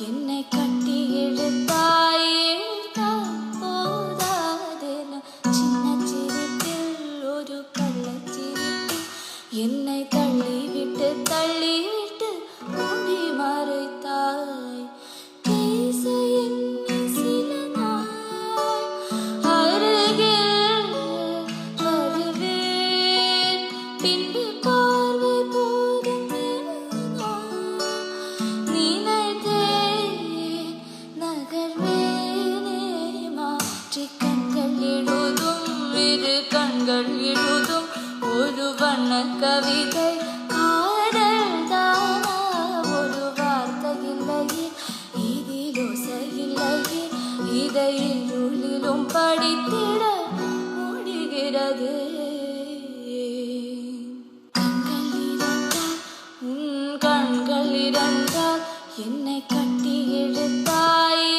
என்னை கட்டி இழுத்தாயே போதாதென சின்ன சிரிப்பில் ஒரு கள்ளச்சிரிப்பில் என்னை தள்ளிவிட்டு மூடி மறைத்தாய். பேச எண்ணி சில நாள் அருகில் வருவேன், பின்பு பார்வை போதும் கண்கள் எழுதும் ஒரு வண்ண கவிதை. காதல் தானா ஒரு வார்த்தை இல்லையே, இதில் ஓசை இல்லையே, இதை இருளிலும் படித்திட முடிகிறது. கண்கள் இருந்தால் என்னை கட்டி இழுத்தாய்.